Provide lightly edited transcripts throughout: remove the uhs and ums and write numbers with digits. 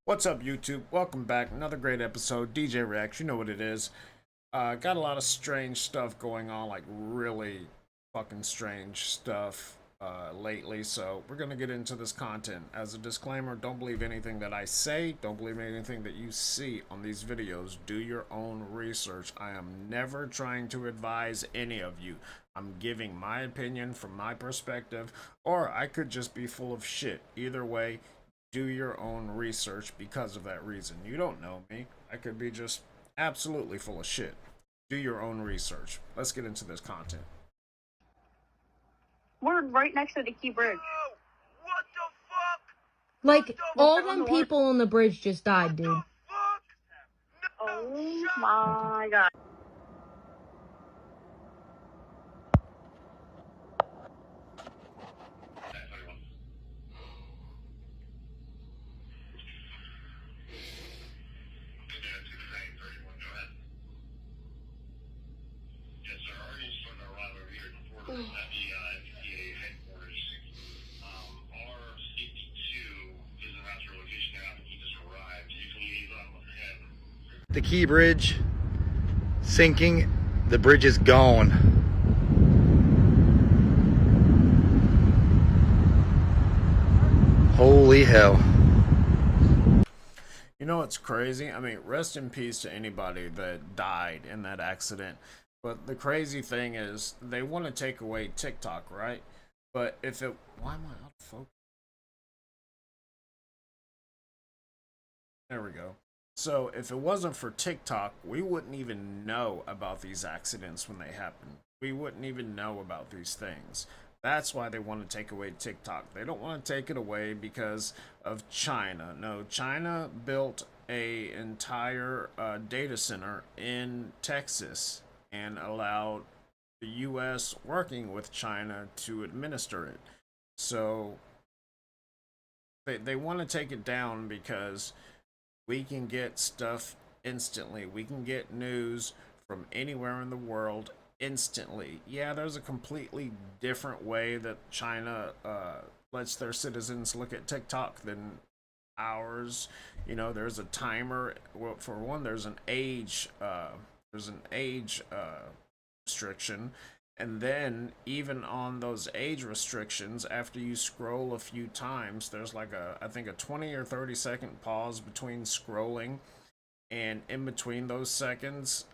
What's up, YouTube? Welcome back. Another great episode. DJ Reacts. You know what it is. Got a lot of strange stuff going on, like really fucking strange stuff lately. So we're gonna get into this content. As a disclaimer, don't believe anything that I say. Don't believe anything that you see on these videos. Do your own research. I am never trying to advise any of you. I'm giving my opinion from my perspective, or I could just be full of shit. Either way, do your own research because of that reason. You don't know me. I could be just absolutely full of shit. Do your own research. Let's get into this content. We're right next to the Key Bridge. What the fuck? Like, all on them the water. people on the bridge just died, dude. Fuck? No, Oh shut my god. Yes, sir. Our agents starting to arrive over here before the FDA headquarters. R52 is about your location now. He just arrived. You can liaison with him. The Key Bridge sinking. The bridge is gone. Holy hell. You know what's crazy? I mean, rest in peace to anybody that died in that accident. But the crazy thing is, they want to take away TikTok, right? But if it... Why am I out of focus? There we go. So, if it wasn't for TikTok, we wouldn't even know about these accidents when they happen. We wouldn't even know about these things. That's why they want to take away TikTok. They don't want to take it away because of China. No, China built a entire data center in Texas and allowed the US working with China to administer it. So they want to take it down because we can get stuff instantly. We can get news from anywhere in the world instantly. Yeah, there's a completely different way that China lets their citizens look at TikTok than ours. You know, there's a timer. Well, for one, there's an age restriction. And then, even on those age restrictions, after you scroll a few times, there's like I think a 20 or 30-second pause between scrolling. And in between those seconds,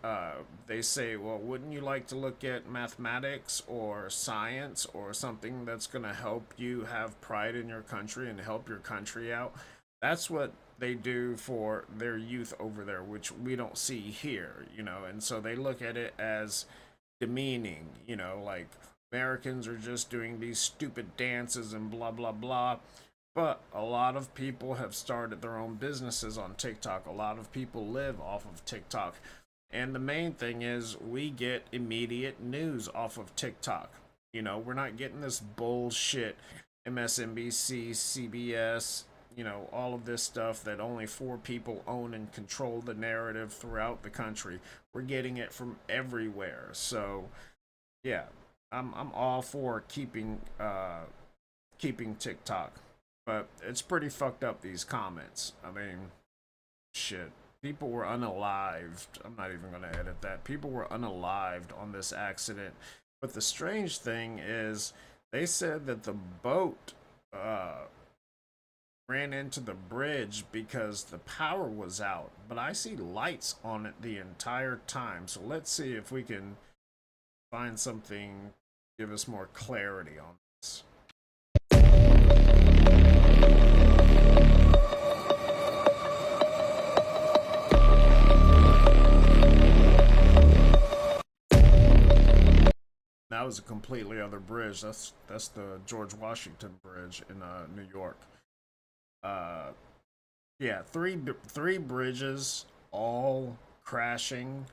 they say, well, wouldn't you like to look at mathematics or science or something that's going to help you have pride in your country and help your country out? That's what they do for their youth over there, which we don't see here, you know. And so they look at it as demeaning, you know, like Americans are just doing these stupid dances and blah blah blah. But a lot of people have started their own businesses on TikTok. A lot of people live off of TikTok. And the main thing is we get immediate news off of TikTok. You know, we're not getting this bullshit MSNBC, CBS, you know, all of this stuff that only 4 people own and control the narrative throughout the country. We're getting it from everywhere. So, yeah, I'm all for keeping TikTok. But it's pretty fucked up, these comments. I mean, shit. People were unalived. I'm not even going to edit that. People were unalived on this accident. But the strange thing is, they said that the boat ran into the bridge because the power was out. But I see lights on it the entire time. So let's see if we can find something to give us more clarity on this. That was a completely other bridge. That's the George Washington Bridge in New York. Yeah, three bridges all crashing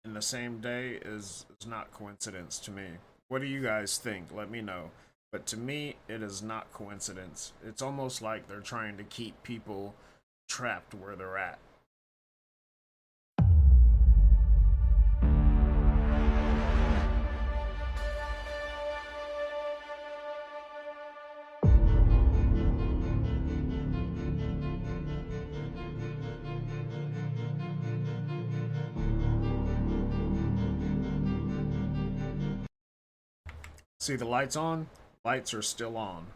in the same day is not coincidence to me. What do you guys think? Let me know. But to me, it is not coincidence. It's almost like they're trying to keep people trapped where they're at. See the lights on? Lights are still on.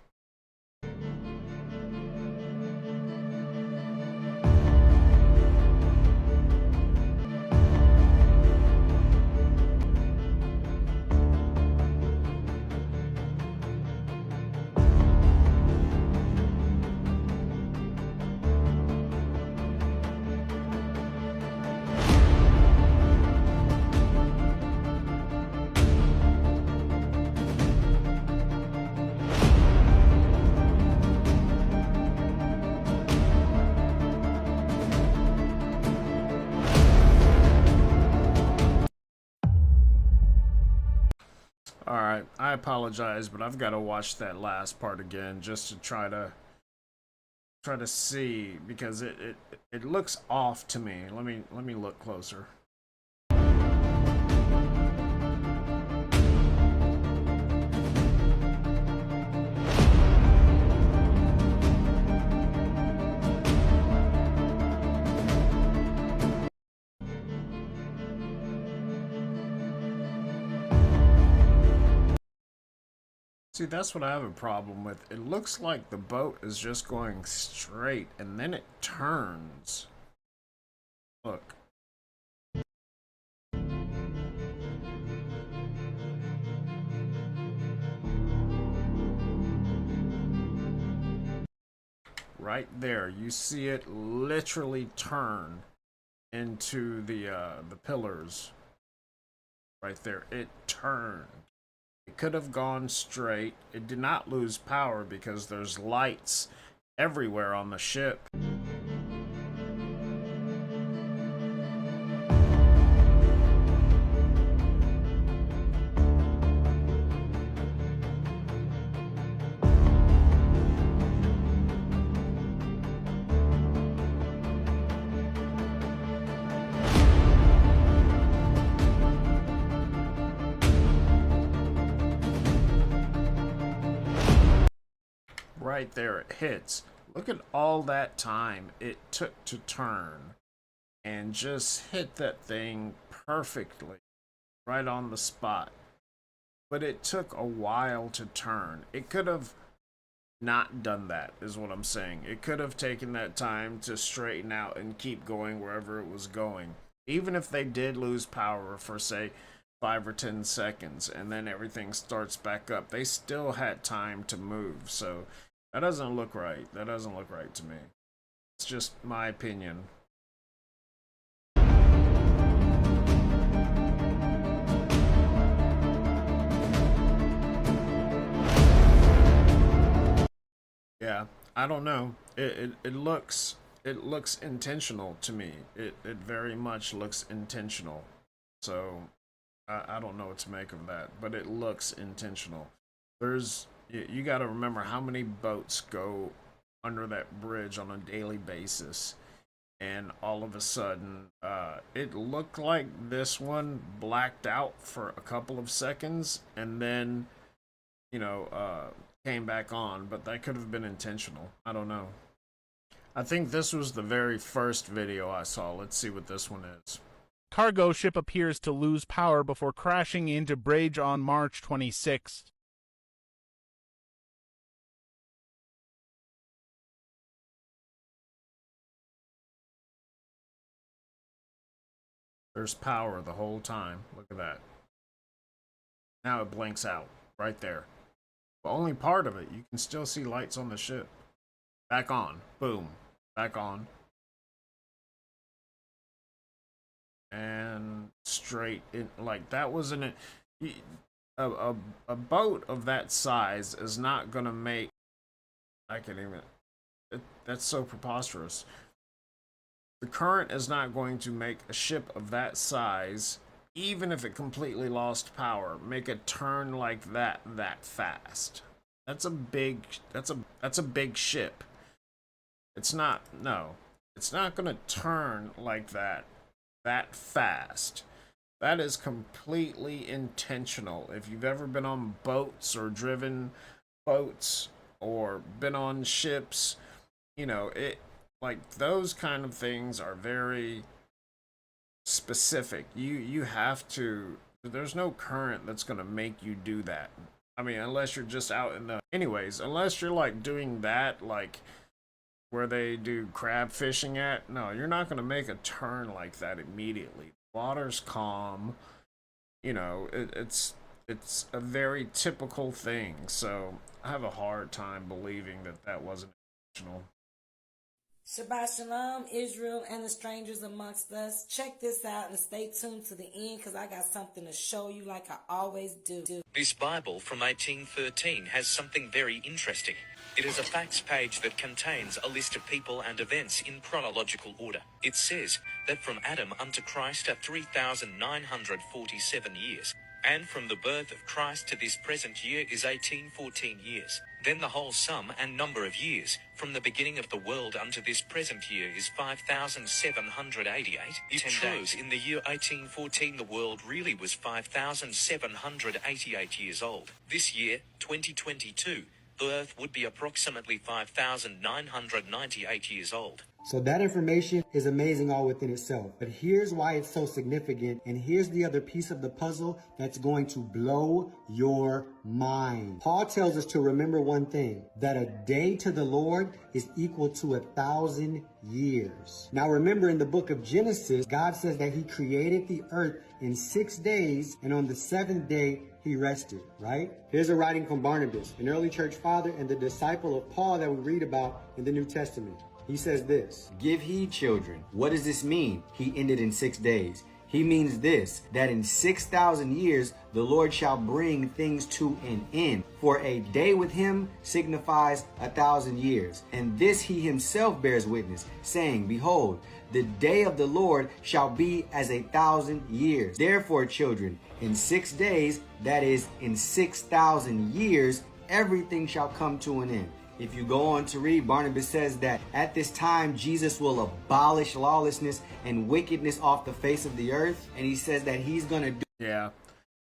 Alright, I apologize, but I've got to watch that last part again just to try to see, because it looks off to me. Let me look closer. See, that's what I have a problem with. It looks like the boat is just going straight and then it turns. Look. Right there, you see it literally turn into the pillars. Right there, it turned. It could have gone straight. It did not lose power because there's lights everywhere on the ship. Right there, it hits. Look at all that time it took to turn and just hit that thing perfectly right on the spot. But it took a while to turn. It could have not done that, is what I'm saying. It could have taken that time to straighten out and keep going wherever it was going. Even if they did lose power for, say, 5 or 10 seconds and then everything starts back up, they still had time to move. So that doesn't look right. That doesn't look right to me. It's just my opinion. Yeah, I don't know. It looks intentional to me. It very much looks intentional. So I don't know what to make of that, but it looks intentional. There's you got to remember how many boats go under that bridge on a daily basis, and all of a sudden it looked like this one blacked out for a couple of seconds and then came back on, but that could have been intentional. I don't know. I think this was the very first video I saw. Let's see what this one is. Cargo ship appears to lose power before crashing into bridge on March 26th. There's power the whole time. Look at that. Now it blinks out right there. But only part of it. You can still see lights on the ship. Back on. Boom. Back on. And straight in. Like, that wasn't a boat of that size is not gonna make. I can't even. That's so preposterous. The current is not going to make a ship of that size, even if it completely lost power, make a turn like that fast. That's a big ship. It's not gonna turn like that fast. That is completely intentional. If you've ever been on boats or driven boats or been on ships, like, those kind of things are very specific. You have to. There's no current that's going to make you do that. I mean, unless you're just out in the. Anyways, unless you're like doing that, like where they do crab fishing at, no, you're not going to make a turn like that immediately. Water's calm. You know, it's a very typical thing. So I have a hard time believing that that wasn't intentional. Shabbat Shalom, Israel, and the strangers amongst us. Check this out and stay tuned to the end because I got something to show you like I always do. This Bible from 1813 has something very interesting. It is a facts page that contains a list of people and events in chronological order. It says that from Adam unto Christ are 3,947 years. And from the birth of Christ to this present year is 1814 years. Then the whole sum and number of years, from the beginning of the world unto this present year is 5,788. It shows in the year 1814 the world really was 5,788 years old. This year, 2022, the Earth would be approximately 5,998 years old. So that information is amazing all within itself. But here's why it's so significant. And here's the other piece of the puzzle that's going to blow your mind. Paul tells us to remember one thing, that a day to the Lord is equal to 1,000 years. Now remember, in the book of Genesis, God says that he created the earth in 6 days, and on the seventh day, he rested, right? Here's a writing from Barnabas, an early church father and the disciple of Paul that we read about in the New Testament. He says this: Give heed, children. What does this mean? He ended in 6 days. He means this, that in 6,000 years the Lord shall bring things to an end. For a day with him signifies 1,000 years. And this he himself bears witness, saying, Behold, the day of the Lord shall be as 1,000 years. Therefore, children, in 6 days, that is, in 6,000 years, everything shall come to an end. If you go on to read, Barnabas says that at this time, Jesus will abolish lawlessness and wickedness off the face of the earth. And he says that he's going to do. Yeah.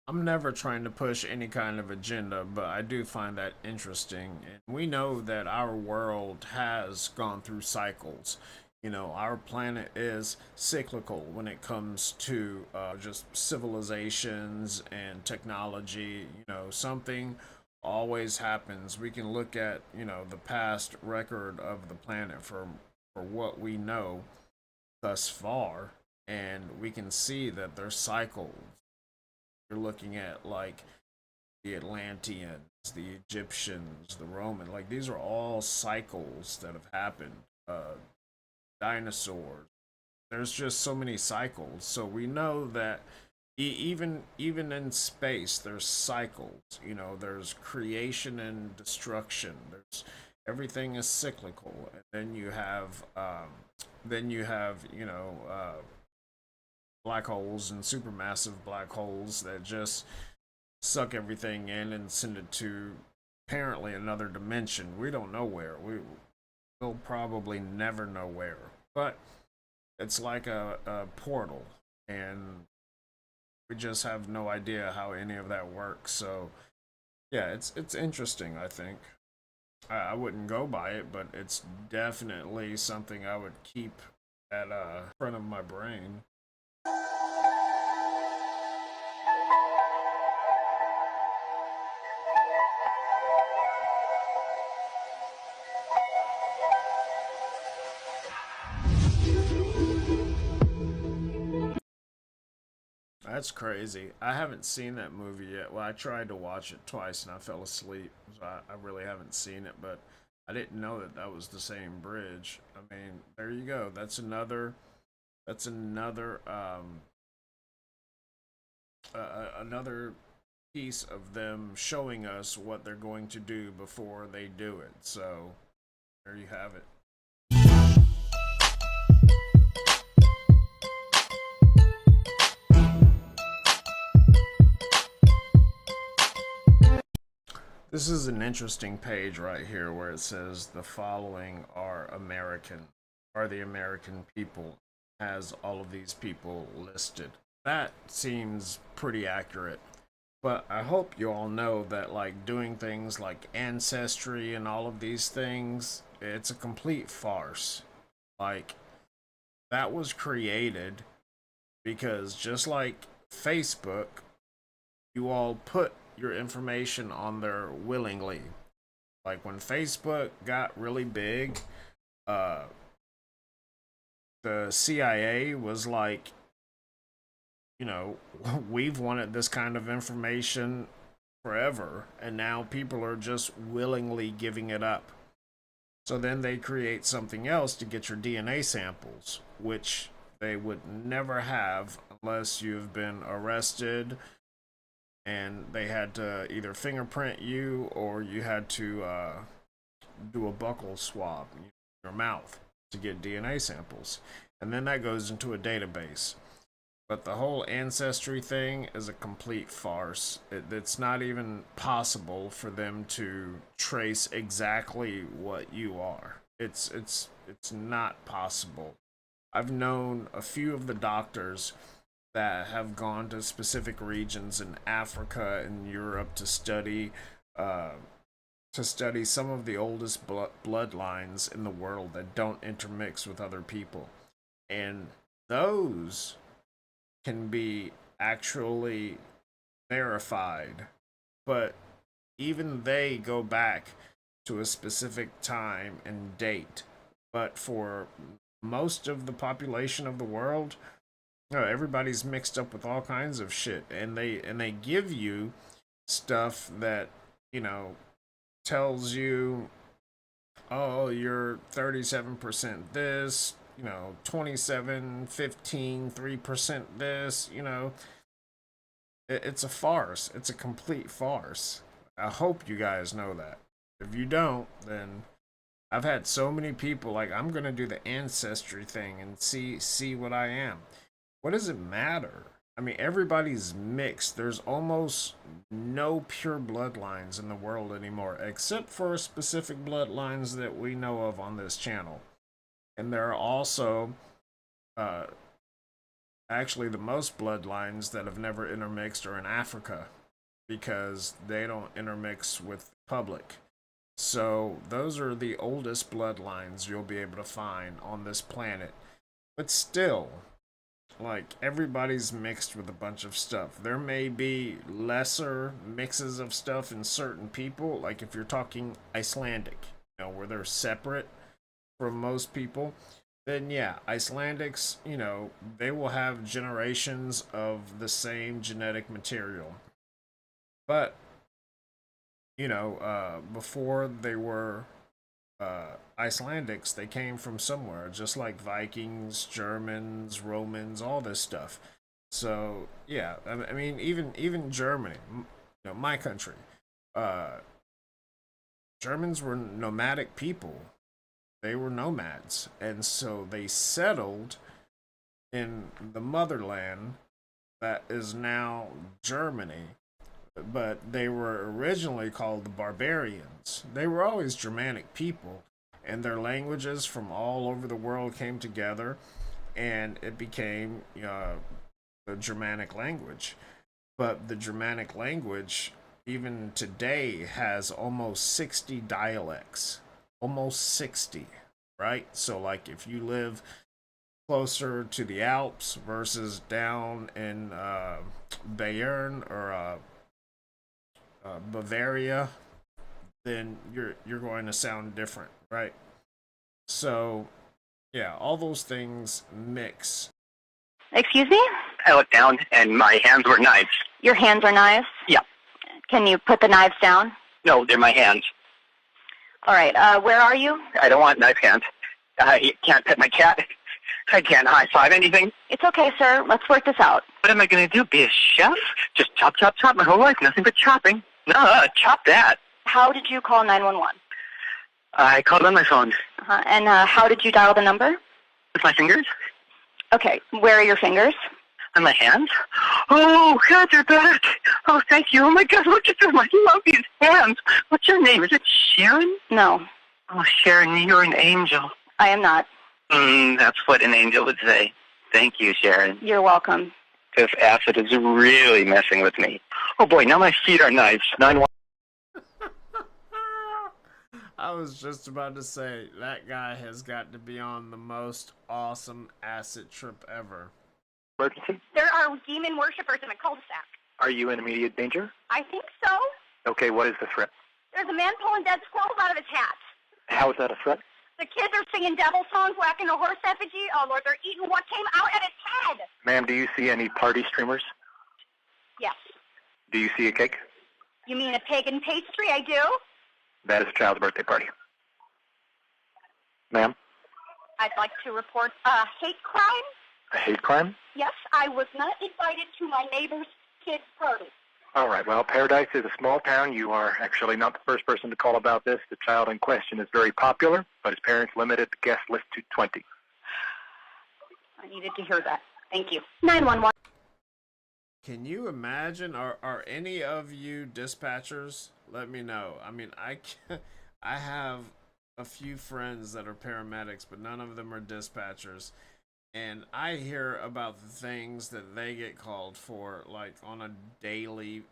I'm never trying to push any kind of agenda, but I do find that interesting. And we know that our world has gone through cycles. You know, our planet is cyclical when it comes to just civilizations and technology. You know, something always happens. We can look at, you know, the past record of the planet for what we know thus far, and we can see that there's cycles. You're looking at like the Atlanteans, the Egyptians, the Roman, like these are all cycles that have happened. Dinosaurs. There's just so many cycles. So we know that even in space there's cycles. You know, there's creation and destruction. There's everything is cyclical. And then you have black holes and supermassive black holes that just suck everything in and send it to apparently another dimension. We don't know where. We'll probably never know where. But it's like a portal, and we just have no idea how any of that works. So yeah, it's interesting. I think I wouldn't go by it, but it's definitely something I would keep at front of my brain. That's crazy. I haven't seen that movie yet. Well, I tried to watch it twice and I fell asleep. So I really haven't seen it, but I didn't know that that was the same bridge. I mean, there you go. That's another another piece of them showing us what they're going to do before they do it. So there you have it. This is an interesting page right here where it says the following are the American people, has all of these people listed. That seems pretty accurate. But I hope you all know that like doing things like ancestry and all of these things, it's a complete farce. Like that was created because just like Facebook, you all put your information on there willingly. Like when Facebook got really big, uh, the CIA was like, you know, we've wanted this kind of information forever, and now people are just willingly giving it up. So then they create something else to get your DNA samples, which they would never have unless you've been arrested and they had to either fingerprint you or you had to do a buccal swab in your mouth to get DNA samples. And then that goes into a database. But the whole ancestry thing is a complete farce. It's not even possible for them to trace exactly what you are. It's not possible. I've known a few of the doctors that have gone to specific regions in Africa and Europe to study some of the oldest bloodlines in the world that don't intermix with other people, and those can be actually verified, but even they go back to a specific time and date. But for most of the population of the world, no, everybody's mixed up with all kinds of shit, and they give you stuff that, you know, tells you, oh, you're 37% this, you know, 27, 15, 3% this, you know. It's a farce. It's a complete farce. I hope you guys know that. If you don't, then I've had so many people like, I'm gonna do the ancestry thing and see what I am. What does it matter? I mean, everybody's mixed. There's almost no pure bloodlines in the world anymore, except for specific bloodlines that we know of on this channel. And there are also, actually, the most bloodlines that have never intermixed are in Africa, because they don't intermix with the public. So those are the oldest bloodlines you'll be able to find on this planet. But still, like, everybody's mixed with a bunch of stuff. There may be lesser mixes of stuff in certain people, like if you're talking Icelandic, you know, where they're separate from most people, then yeah, Icelandics, you know, they will have generations of the same genetic material. But, you know, before they were Icelandics, they came from somewhere, just like Vikings, Germans, Romans, all this stuff. So yeah, I mean, even Germany, you know, my country, uh, Germans were nomadic people. They were nomads, and so they settled in the motherland that is now Germany. But they were originally called the barbarians. They were always Germanic people, and their languages from all over the world came together, and it became the Germanic language. But the Germanic language, even today, has almost 60 dialects. Almost 60, right? So, like, if you live closer to the Alps versus down in Bayern or Bavaria, then you're going to sound different, right? So, yeah, all those things mix. Excuse me? I looked down, and my hands were knives. Your hands are knives? Yeah. Can you put the knives down? No, they're my hands. All right, where are you? I don't want knife hands. I can't pet my cat. I can't high-five anything. It's okay, sir. Let's work this out. What am I going to do, be a chef? Just chop, chop, chop my whole life, nothing but chopping. No, chop that. How did you call 911? I called on my phone. And how did you dial the number? With my fingers. Okay, where are your fingers? On my hands. Oh, God, they're back. Oh, thank you. Oh, my God, look at them. I love these hands. What's your name? Is it Sharon? No. Oh, Sharon, you're an angel. I am not. That's what an angel would say. Thank you, Sharon. You're welcome. This acid is really messing with me. Oh, boy, now my feet are knives. 911. I was just about to say, that guy has got to be on the most awesome acid trip ever. Emergency? There are demon worshippers in a cul-de-sac. Are you in immediate danger? I think so. Okay, what is the threat? There's a man pulling dead squirrels out of his hat. How is that a threat? The kids are singing devil songs, whacking a horse effigy. Oh, Lord, they're eating what came out at its head. Ma'am, do you see any party streamers? Yes. Do you see a cake? You mean a pagan pastry? I do. That is a child's birthday party. Ma'am? I'd like to report a hate crime. A hate crime? Yes, I was not invited to my neighbor's kid's party. All right, well, Paradise is a small town. You are actually not the first person to call about this. The child in question is very popular, but his parents limited the guest list to 20. I needed to hear that. Thank you. 911. Can you imagine? Are any of you dispatchers? Let me know. I mean, I have a few friends that are paramedics, but none of them are dispatchers. And I hear about the things that they get called for, like, on a daily,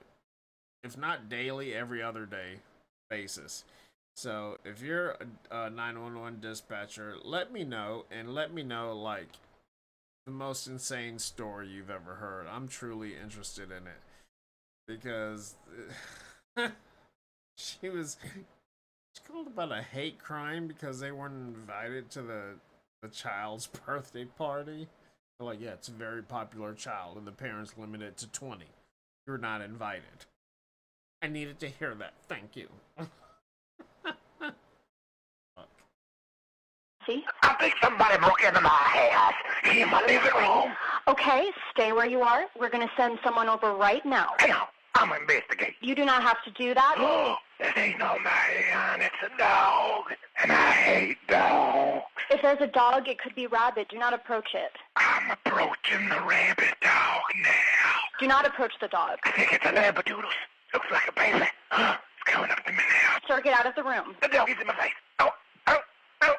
if not daily, every other day basis. So if you're a 911 dispatcher, let me know, and let me know, like, the most insane story you've ever heard. I'm truly interested in it. Because she called about a hate crime because they weren't invited to the child's birthday party. They're like, yeah, it's a very popular child and the parents limit it to 20. You're not invited. I needed to hear that. Thank you. See? I think somebody broke into my house in my living room. Okay, stay where you are. We're going to send someone over right now. Hang on, I'm gonna investigate. You do not have to do that. Oh, this ain't no man, it's a dog, and I hate dogs. If there's a dog, it could be rabid. Do not approach it. I'm approaching the rabbit dog now. Do not approach the dog. I think it's a labradoodle. Looks like a baby. It's coming up to me now. Sir, get out of the room. The dog is in my face. Oh, oh, oh.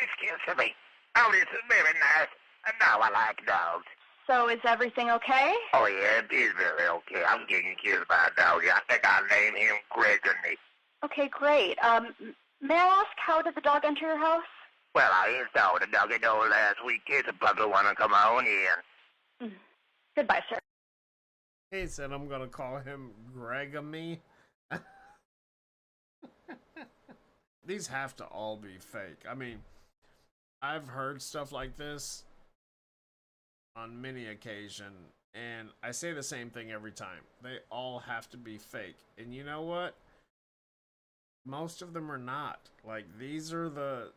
Excuse me. Oh, this is very nice. And now I like dogs. So is everything okay? Oh, yeah, it is very okay. I'm getting killed by a dog. I think I'll name him Gregory. Okay, great. May I ask, how did the dog enter your house? Well, I installed the doggy door last week. It's a puppy wanna come on in. Goodbye, sir. He said I'm gonna call him Gregory. These have to all be fake. I mean, I've heard stuff like this on many occasions, and I say the same thing every time. They all have to be fake. And you know what? Most of them are not. Like, these are the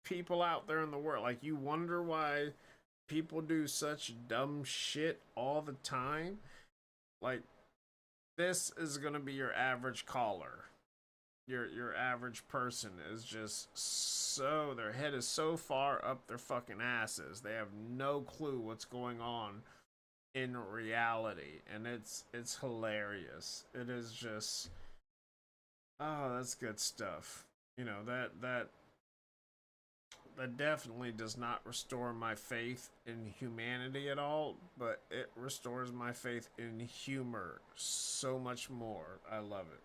people out there in the world. Like, you wonder why people do such dumb shit all the time. Like, this is gonna be your average caller. Your average person is just so, their head is so far up their fucking asses. They have no clue what's going on in reality, and it's hilarious. It is just, oh, that's good stuff. You know, that definitely does not restore my faith in humanity at all, but it restores my faith in humor so much more. I love it.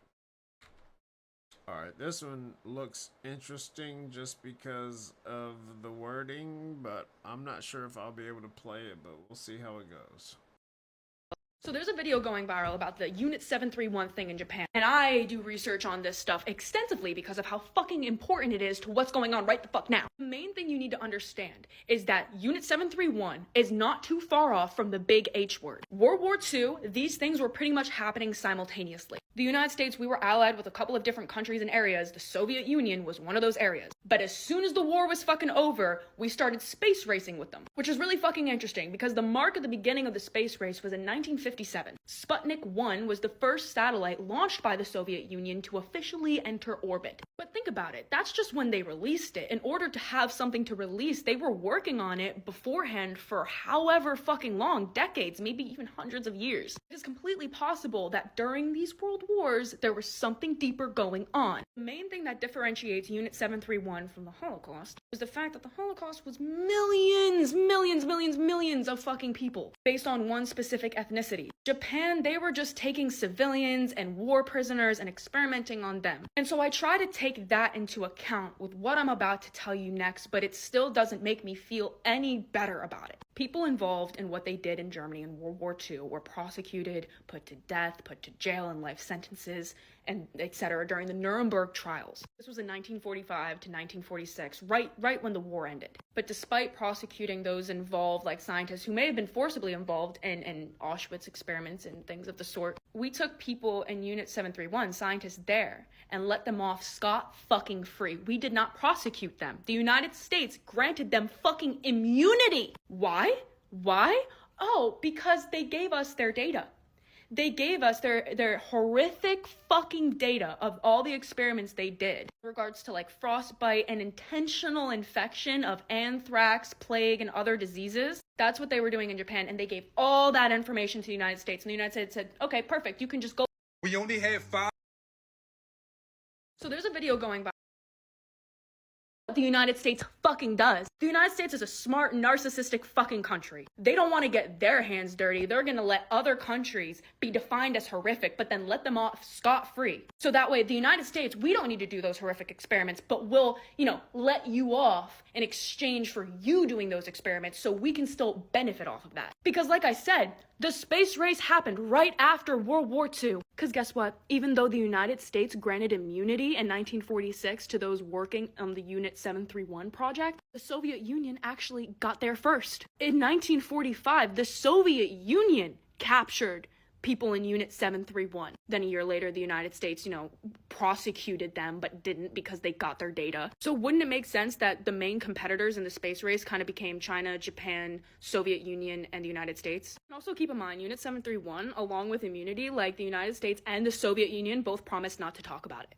Alright, this one looks interesting just because of the wording, but I'm not sure if I'll be able to play it, but we'll see how it goes. So there's a video going viral about the Unit 731 thing in Japan, and I do research on this stuff extensively because of how fucking important it is to what's going on right the fuck now. The main thing you need to understand is that Unit 731 is not too far off from the big H word. World War II, these things were pretty much happening simultaneously. The United States, we were allied with a couple of different countries and areas. The Soviet Union was one of those areas. But as soon as the war was fucking over, we started space racing with them, which is really fucking interesting because the mark at the beginning of the space race was in 1957. Sputnik 1 was the first satellite launched by the Soviet Union to officially enter orbit. But think about it, that's just when they released it. In order to have something to release, they were working on it beforehand for however fucking long, decades, maybe even hundreds of years. It is completely possible that during these world wars, there was something deeper going on. The main thing that differentiates Unit 731 from the Holocaust was the fact that the Holocaust was millions of fucking people based on one specific ethnicity. Japan, they were just taking civilians and war prisoners and experimenting on them. And so I try to take that into account with what I'm about to tell you next, but it still doesn't make me feel any better about it. People involved in what they did in Germany in World War II were prosecuted, put to death, put to jail, and life sentences, and etc. during the Nuremberg trials. This was in 1945 to 1946, right when the war ended. But despite prosecuting those involved, like scientists who may have been forcibly involved in Auschwitz experiments and things of the sort, we took people in Unit 731, scientists there, and let them off scot-fucking-free. We did not prosecute them. The United States granted them fucking immunity. Why? Why? Oh, because they gave us their data. They gave us their horrific fucking data of all the experiments they did in regards to like frostbite and intentional infection of anthrax, plague, and other diseases. That's what they were doing in Japan, and they gave all that information to the United States, and the United States said, okay, perfect, you can just go. We only have 5. So there's a video going by. The United States fucking does. The United States is a smart, narcissistic fucking country. They don't want to get their hands dirty. They're gonna let other countries be defined as horrific, but then let them off scot-free. So that way, the United States, we don't need to do those horrific experiments, but we'll, let you off in exchange for you doing those experiments so we can still benefit off of that. Because like I said, the space race happened right after World War II. Because guess what? Even though the United States granted immunity in 1946 to those working on the Unit 731 project, the Soviet Union actually got there first. In 1945, the Soviet Union captured people in Unit 731. Then a year later, the United States, prosecuted them, but didn't because they got their data. So wouldn't it make sense that the main competitors in the space race kind of became China, Japan, Soviet Union, and the United States? And also keep in mind, Unit 731, along with immunity, like the United States and the Soviet Union both promised not to talk about it.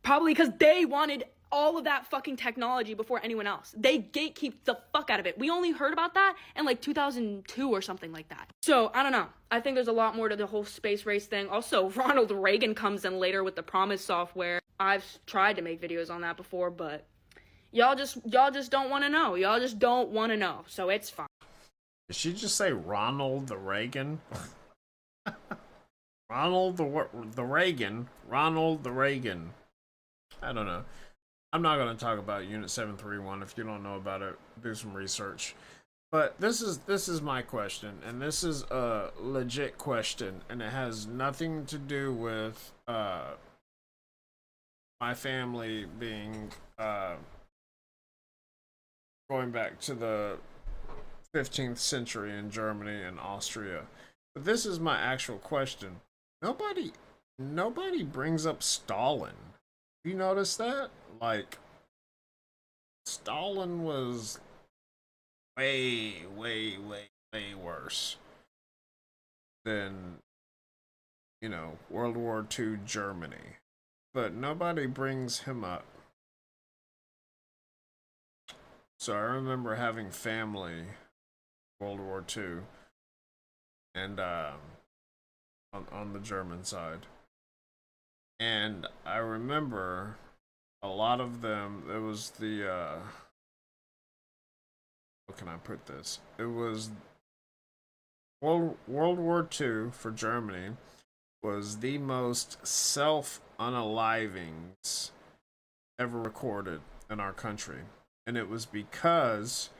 Probably because they wanted all of that fucking technology before anyone else. They gatekeep the fuck out of it. We only heard about that in like 2002 or something like that. So, I don't know. I think there's a lot more to the whole space race thing. Also, Ronald Reagan comes in later with the Promise software. I've tried to make videos on that before, but y'all just don't want to know. Y'all just don't want to know. So it's fine. Did she just say Ronald the Reagan? Ronald the Reagan. Ronald the Reagan. I don't know. I'm not going to talk about Unit 731. If you don't know about it, do some research. But this is my question, and this is a legit question, and it has nothing to do with my family being going back to the 15th century in Germany and Austria. But this is my actual question. Nobody brings up Stalin. You notice that? Like, Stalin was way worse than, World War II Germany. But nobody brings him up. So I remember having family World War II and on the German side. And I remember a lot of them, it was the, how can I put this? It was World War II for Germany was the most self-unalivings ever recorded in our country. And it was because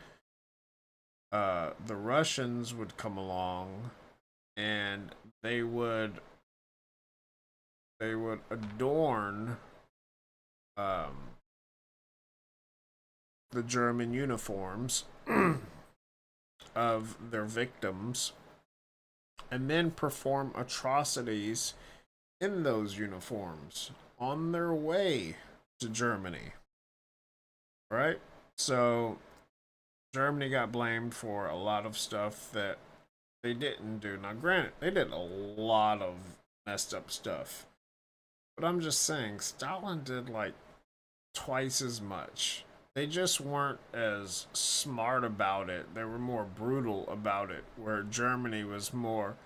the Russians would come along and they would adorn the German uniforms of their victims and then perform atrocities in those uniforms on their way to Germany. Right? So Germany got blamed for a lot of stuff that they didn't do. Now granted, they did a lot of messed up stuff. But I'm just saying, Stalin did like twice as much. They just weren't as smart about it. They were more brutal about it, where Germany was more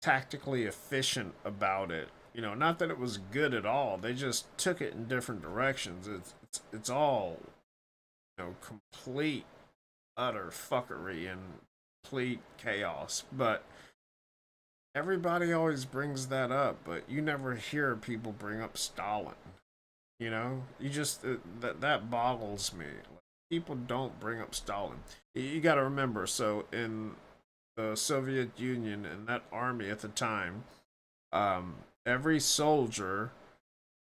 tactically efficient about it. Not that it was good at all. They just took it in different directions. It's all, complete, utter fuckery and complete chaos. But everybody always brings that up, but you never hear people bring up Stalin. You just that boggles me. people don't bring up Stalin. You got to remember, so in the Soviet Union and that army at the time, every soldier,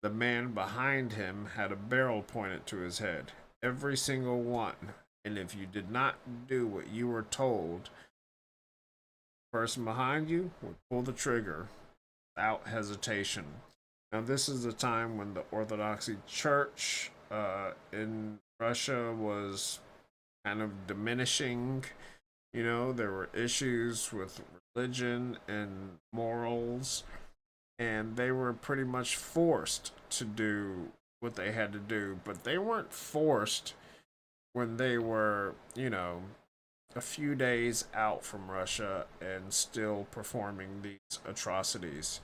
the man behind him had a barrel pointed to his head. Every single one. And if you did not do what you were told, the person behind you would pull the trigger without hesitation. Now, this is the time when the Orthodoxy Church in Russia was kind of diminishing. You know, there were issues with religion and morals, and they were pretty much forced to do what they had to do, but they weren't forced when they were, you know, a few days out from Russia and still performing these atrocities.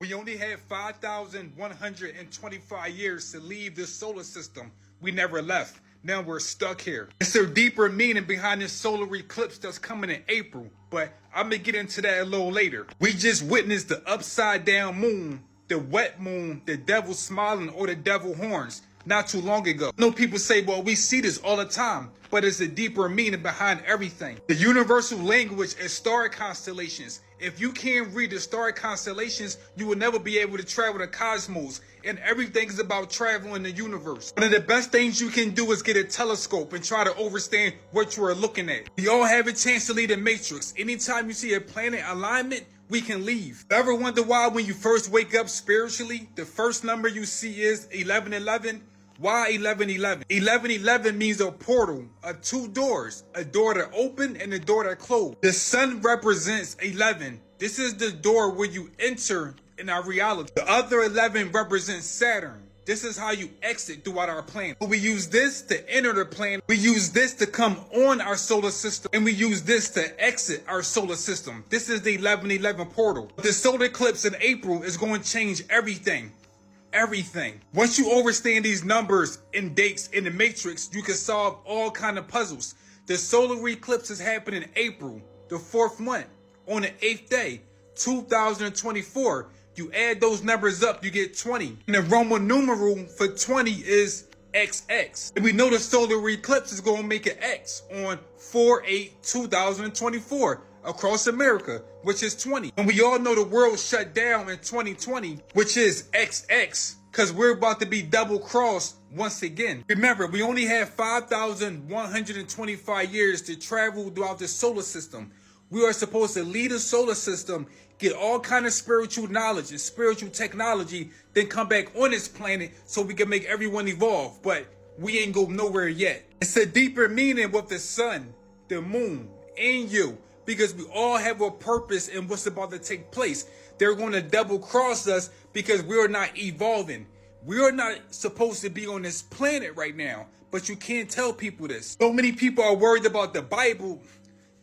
We only had 5,125 years to leave this solar system. We never left. Now we're stuck here. It's a deeper meaning behind this solar eclipse that's coming in April, but I'm gonna get into that a little later. We just witnessed the upside down moon, the wet moon, the devil smiling, or the devil horns not too long ago. I know people say, well, we see this all the time, but it's a deeper meaning behind everything. The universal language is star constellations. If you can't read the star constellations, you will never be able to travel the cosmos, and everything is about traveling the universe. One of the best things you can do is get a telescope and try to understand what you are looking at. We all have a chance to leave the matrix. Anytime you see a planet alignment, we can leave. Ever wonder why when you first wake up spiritually, the first number you see is 1111? Why 1111? 1111 means a portal, two doors, a door that open and a door that close. The sun represents 11. This is the door where you enter in our reality. The other 11 represents Saturn. This is how you exit throughout our planet. We use this to enter the planet. We use this to come on our solar system. And we use this to exit our solar system. This is the 1111 portal. The solar eclipse in April is going to change everything. Everything. Once you understand these numbers and dates in the matrix, you can solve all kind of puzzles. The solar eclipse is happening in April, the 4th month, on the 8th day, 2024. You add those numbers up, you get 20. And the Roman numeral for 20 is XX. And we know the solar eclipse is going to make an X on 4/8/2024 across America, which is 20. And we all know the world shut down in 2020, which is XX, because we're about to be double crossed once again. Remember, we only have 5,125 years to travel throughout the solar system. We are supposed to lead the solar system, get all kind of spiritual knowledge and spiritual technology, then come back on this planet so we can make everyone evolve. But we ain't go nowhere yet. It's a deeper meaning with the sun, the moon, and you, because we all have a purpose in what's about to take place. They're going to double cross us because we're not evolving. We are not supposed to be on this planet right now, but you can't tell people this. So many people are worried about the Bible.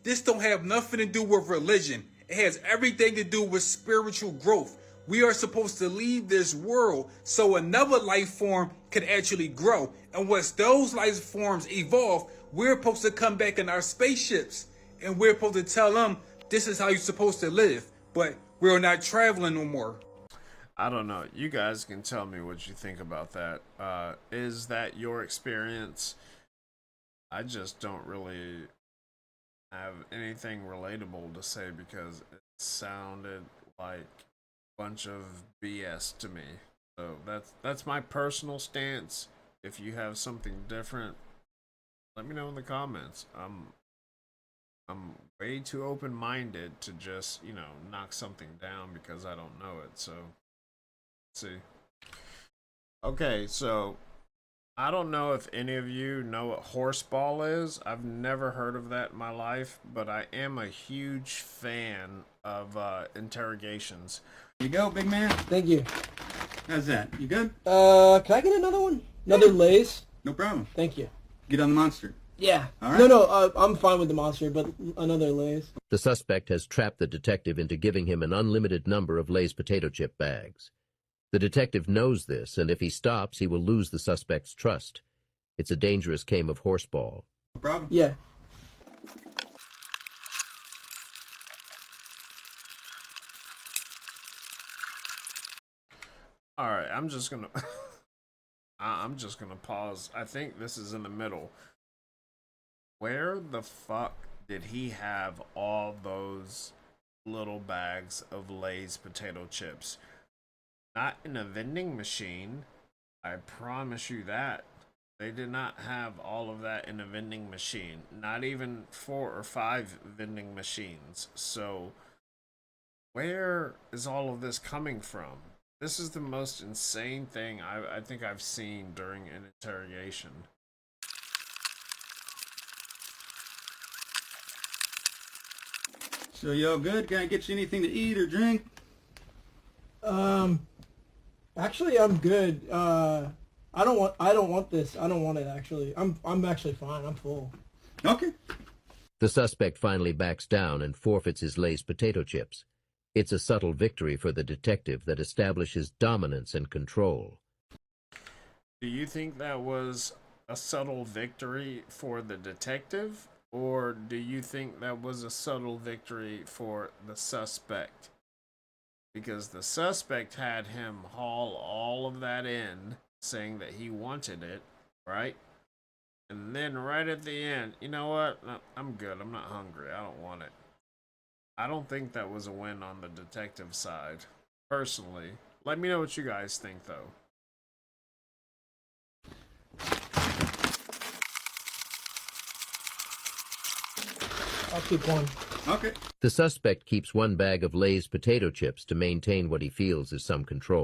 This don't have nothing to do with religion. It has everything to do with spiritual growth. We are supposed to leave this world so another life form can actually grow. And once those life forms evolve, we're supposed to come back in our spaceships. And we're supposed to tell them, this is how you're supposed to live. But we're not traveling no more. I don't know. You guys can tell me what you think about that. Is that your experience? I just don't really have anything relatable to say because it sounded like a bunch of BS to me. So that's my personal stance. If you have something different, let me know in the comments. I'm way too open-minded to just, you know, knock something down because I don't know it. So, let's see. Okay, so I don't know if any of you know what horseball is. I've never heard of that in my life, but I am a huge fan of interrogations. Here you go, big man. Thank you. How's that? You good? Can I get another one? Another Lay's? No problem. Thank you. Get on the monster. Yeah. All right. No, I'm fine with the monster, but another Lay's. The suspect has trapped the detective into giving him an unlimited number of Lay's potato chip bags. The detective knows this, and if he stops, he will lose the suspect's trust. It's a dangerous game of horseball. No problem. Yeah. Alright, I'm just gonna... I'm just gonna pause. I think this is in the middle. Where the fuck did he have all those little bags of Lay's potato chips? Not in a vending machine. I promise you that. They did not have all of that in a vending machine. Not even 4 or 5 vending machines. So, where is all of this coming from? This is the most insane thing I think I've seen during an interrogation. So y'all good? Can I get you anything to eat or drink? Actually, I'm good. I don't want this. I don't want it, actually. I'm actually fine. I'm full. Okay. The suspect finally backs down and forfeits his Lay's potato chips. It's a subtle victory for the detective that establishes dominance and control. Do you think that was a subtle victory for the detective? Or do you think that was a subtle victory for the suspect? Because the suspect had him haul all of that in, saying that he wanted it, right? And then right at the end, you know what? No, I'm good. I'm not hungry. I don't want it. I don't think that was a win on the detective side, personally. Let me know what you guys think, though. I'll keep one. Okay. The suspect keeps one bag of Lay's potato chips to maintain what he feels is some control.